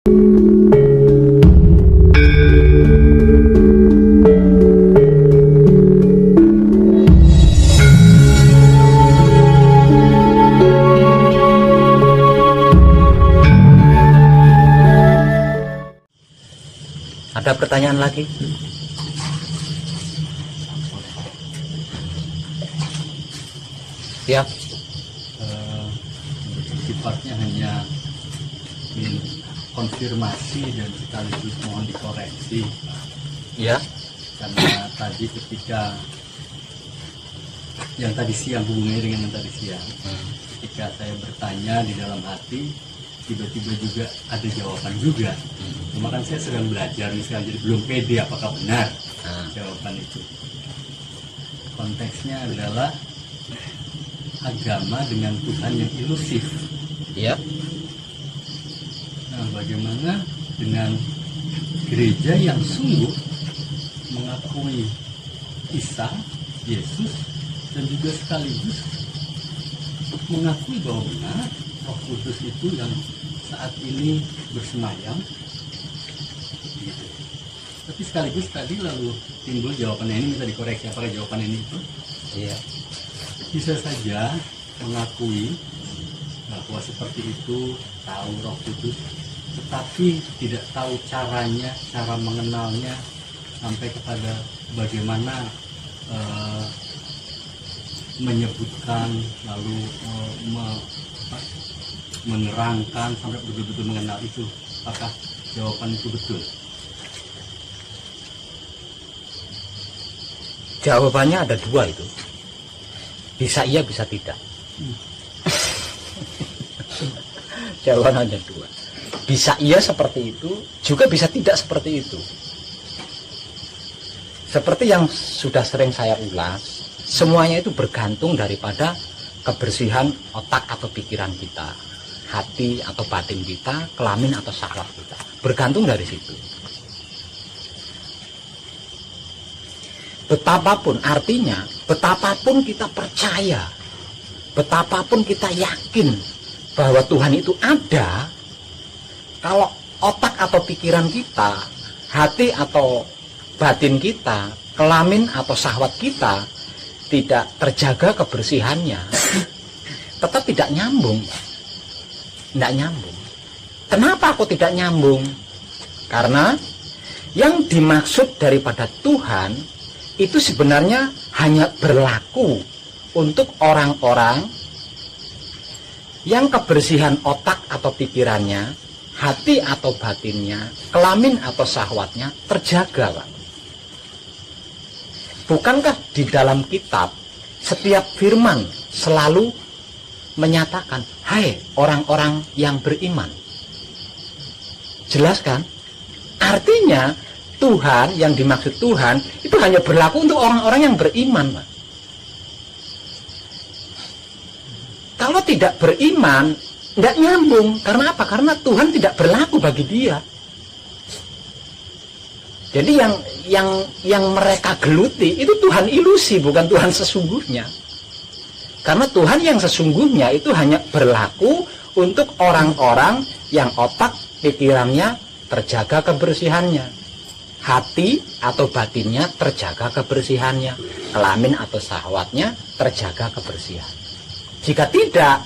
Ada pertanyaan lagi? Siap. Sifatnya hanya konfirmasi dan sekaligus mohon dikoreksi, Ya. karena tadi ketika yang tadi siang, hubungannya dengan yang tadi siang, ketika saya bertanya di dalam hati, tiba-tiba juga ada jawaban juga. Cuma kan saya sedang belajar misalnya, jadi belum pede apakah benar jawaban itu. Konteksnya adalah agama dengan Tuhan yang ilusif. Ya. Nah, bagaimana dengan gereja yang sungguh mengakui Isa, Yesus, dan juga sekaligus mengakui bahwa benar Roh Kudus itu yang saat ini bersemayam, gitu. Tapi sekaligus tadi lalu timbul jawabannya, ini minta dikoreksi apakah jawaban ini itu Iya. bisa saja mengakui bahwa seperti itu, tahu Roh Kudus, tetapi tidak tahu caranya, cara mengenalnya, sampai kepada bagaimana menyebutkan, lalu menerangkan sampai betul-betul mengenal itu. Apakah jawaban itu betul? Jawabannya ada dua itu. Bisa iya, bisa tidak. Jawaban ada dua. Bisa iya seperti itu, juga bisa tidak seperti itu. Seperti yang sudah sering saya ulas, semuanya itu bergantung daripada kebersihan otak atau pikiran kita, hati atau batin kita, kelamin atau syahwat kita. Bergantung dari situ. Betapapun, artinya betapapun kita percaya, betapapun kita yakin bahwa Tuhan itu ada, kalau otak atau pikiran kita, hati atau batin kita, kelamin atau syahwat kita tidak terjaga kebersihannya, tetap tidak nyambung. Tidak nyambung. Kenapa kok tidak nyambung? Karena yang dimaksud daripada Tuhan itu sebenarnya hanya berlaku untuk orang-orang yang kebersihan otak atau pikirannya, hati atau batinnya, kelamin atau syahwatnya terjaga, Pak. Bukankah di dalam kitab setiap firman selalu menyatakan, hai orang-orang yang beriman? Jelas kan? Artinya Tuhan, yang dimaksud Tuhan itu hanya berlaku untuk orang-orang yang beriman, Pak. Kalau tidak beriman, tidak nyambung. Karena apa? Karena Tuhan tidak berlaku bagi dia. Jadi yang mereka geluti itu Tuhan ilusi, bukan Tuhan sesungguhnya. Karena Tuhan yang sesungguhnya itu hanya berlaku untuk orang-orang yang otak pikirannya terjaga kebersihannya, hati atau batinnya terjaga kebersihannya, kelamin atau syahwatnya terjaga kebersihan. Jika tidak,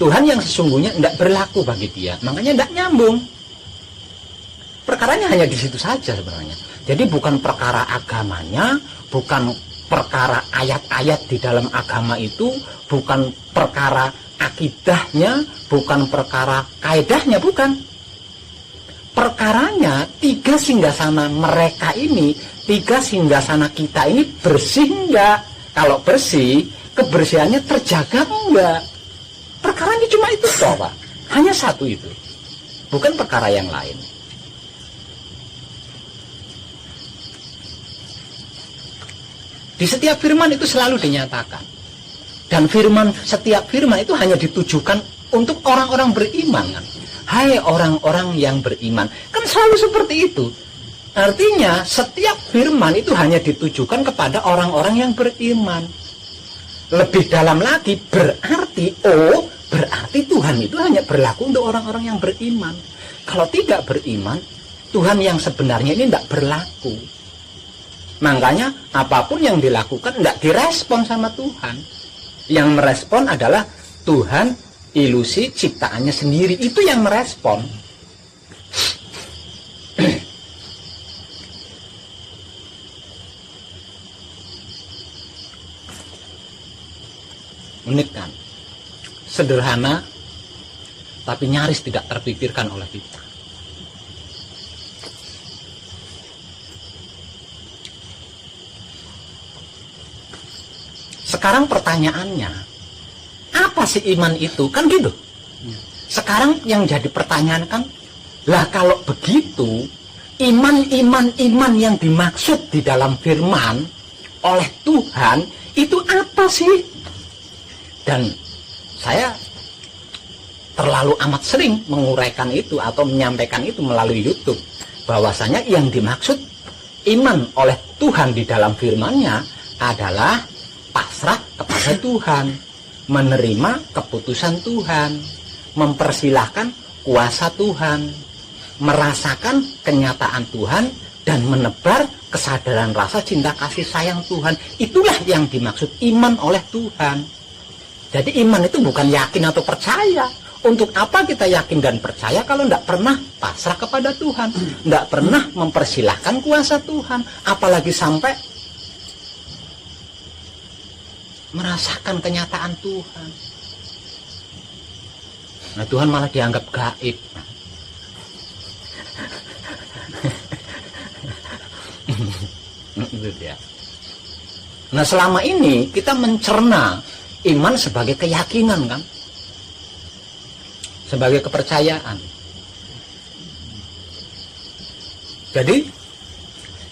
Tuhan yang sesungguhnya tidak berlaku bagi dia. Makanya tidak nyambung. Perkaranya hanya di situ saja sebenarnya. Jadi bukan perkara agamanya, bukan perkara ayat-ayat di dalam agama itu, bukan perkara akidahnya, bukan perkara kaedahnya, bukan. Perkaranya tiga singgasana mereka ini, tiga singgasana kita ini bersih enggak? Kalau bersih, kebersihannya terjaga enggak? Perkaranya cuma itu toh, Pak. Hanya satu itu. Bukan perkara yang lain. Di setiap firman itu selalu dinyatakan. Dan setiap firman itu hanya ditujukan untuk orang-orang beriman, kan? Hai orang-orang yang beriman. Kan selalu seperti itu. Artinya setiap firman itu hanya ditujukan kepada orang-orang yang beriman. Lebih dalam lagi, berarti Tuhan itu hanya berlaku untuk orang-orang yang beriman. Kalau tidak beriman, Tuhan yang sebenarnya ini tidak berlaku. Makanya apapun yang dilakukan tidak direspon sama Tuhan. Yang merespon adalah Tuhan, ilusi ciptaannya sendiri. Itu yang merespon. Unik kan? Sederhana, tapi nyaris tidak terpikirkan oleh kita. Sekarang pertanyaannya, apa sih iman itu? Kan gitu. Sekarang yang jadi pertanyaan kan, lah kalau begitu, iman yang dimaksud di dalam firman oleh Tuhan, itu apa sih? Dan saya terlalu amat sering menguraikan itu atau menyampaikan itu melalui YouTube, bahwasanya yang dimaksud iman oleh Tuhan di dalam firman-Nya adalah pasrah kepada Tuhan, menerima keputusan Tuhan, mempersilahkan kuasa Tuhan, merasakan kenyataan Tuhan, dan menebar kesadaran rasa cinta kasih sayang Tuhan. Itulah yang dimaksud iman oleh Tuhan. Jadi iman itu bukan yakin atau percaya. Untuk apa kita yakin dan percaya kalau tidak pernah pasrah kepada Tuhan, tidak pernah mempersilahkan kuasa Tuhan, apalagi sampai merasakan kenyataan Tuhan. Nah, Tuhan malah dianggap gaib. Nah, selama ini kita mencerna iman sebagai keyakinan kan, sebagai kepercayaan. Jadi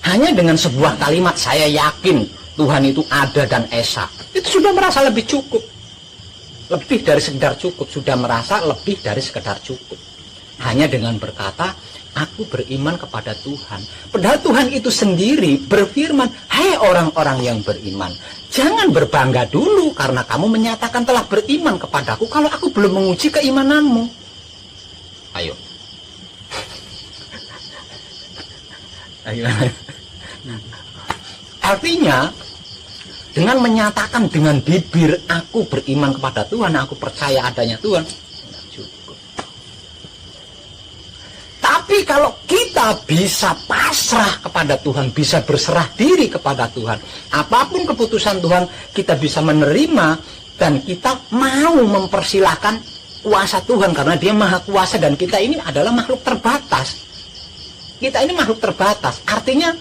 hanya dengan sebuah kalimat saya yakin Tuhan itu ada dan esa, itu sudah merasa lebih cukup. Lebih dari sekedar cukup, sudah merasa lebih dari sekedar cukup. Hanya dengan berkata, aku beriman kepada Tuhan. Padahal Tuhan itu sendiri berfirman, hai orang-orang yang beriman, jangan berbangga dulu karena kamu menyatakan telah beriman kepadaku kalau aku belum menguji keimananmu. Ayo. Ayo. Artinya, dengan menyatakan dengan bibir aku beriman kepada Tuhan, aku percaya adanya Tuhan, tidak cukup. Tapi kalau kita bisa pasrah kepada Tuhan, bisa berserah diri kepada Tuhan, apapun keputusan Tuhan kita bisa menerima, dan kita mau mempersilahkan kuasa Tuhan karena Dia maha kuasa dan kita ini adalah makhluk terbatas. Kita ini makhluk terbatas, artinya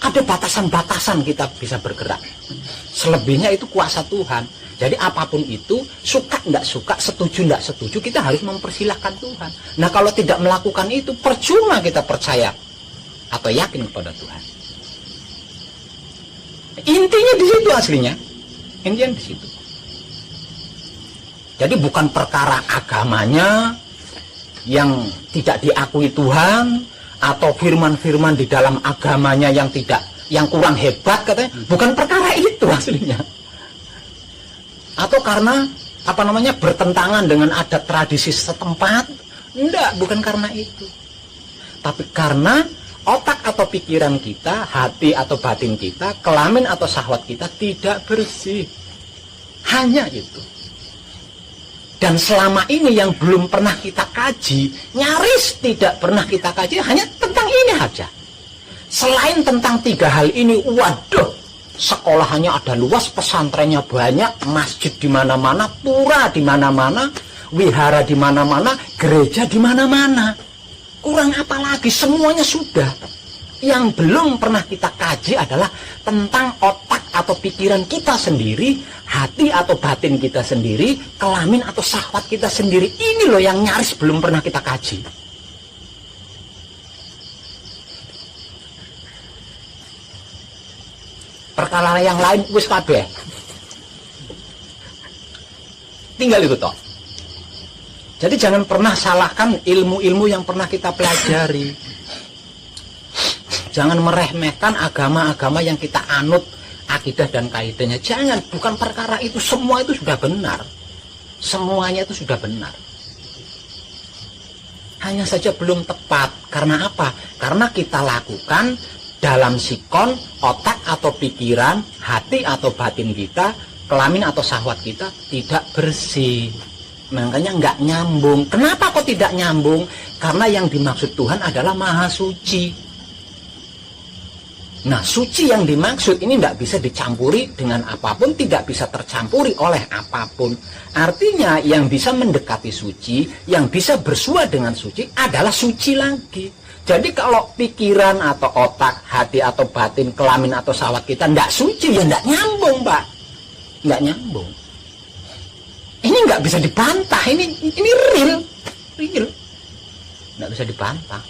ada batasan-batasan kita bisa bergerak. Selebihnya itu kuasa Tuhan. Jadi apapun itu, suka tidak suka, setuju tidak setuju, kita harus mempersilahkan Tuhan. Nah, kalau tidak melakukan itu, percuma kita percaya atau yakin kepada Tuhan. Intinya di situ aslinya. Intinya di situ. Jadi bukan perkara agamanya yang tidak diakui Tuhan, atau firman-firman di dalam agamanya yang kurang hebat katanya, bukan perkara itu aslinya. Atau karena bertentangan dengan adat tradisi setempat, enggak, bukan karena itu. Tapi karena otak atau pikiran kita, hati atau batin kita, kelamin atau syahwat kita tidak bersih. Hanya itu. Dan selama ini yang belum pernah kita kaji, nyaris tidak pernah kita kaji, hanya tentang ini saja. Selain tentang 3 hal ini, waduh, sekolahannya ada luas, pesantrennya banyak, masjid di mana-mana, pura di mana-mana, wihara di mana-mana, gereja di mana-mana. Kurang apa lagi? Semuanya sudah. Yang belum pernah kita kaji adalah tentang otak atau pikiran kita sendiri, hati atau batin kita sendiri, kelamin atau syahwat kita sendiri. Ini loh yang nyaris belum pernah kita kaji. Perkara yang lain wis kabeh. Tinggal itu toh. Jadi jangan pernah salahkan ilmu-ilmu yang pernah kita pelajari. Jangan meremehkan agama-agama yang kita anut, akidah dan kaidahnya. Jangan, bukan perkara itu. Semua itu sudah benar. Semuanya itu sudah benar. hanya saja belum tepat. Karena apa? Karena kita lakukan dalam sikon, otak atau pikiran, hati atau batin kita, kelamin atau syahwat kita tidak bersih. Makanya nggak nyambung. Kenapa kok tidak nyambung? Karena yang dimaksud Tuhan adalah maha suci. Nah, suci yang dimaksud ini tidak bisa dicampuri dengan apapun, tidak bisa tercampuri oleh apapun. Artinya yang bisa mendekati suci, yang bisa bersua dengan suci adalah suci lagi. Jadi kalau pikiran atau otak, hati atau batin, kelamin atau syahwat kita tidak suci, ya tidak nyambung, Pak. Tidak nyambung. Ini nggak bisa dibantah, ini real. Tidak bisa dibantah.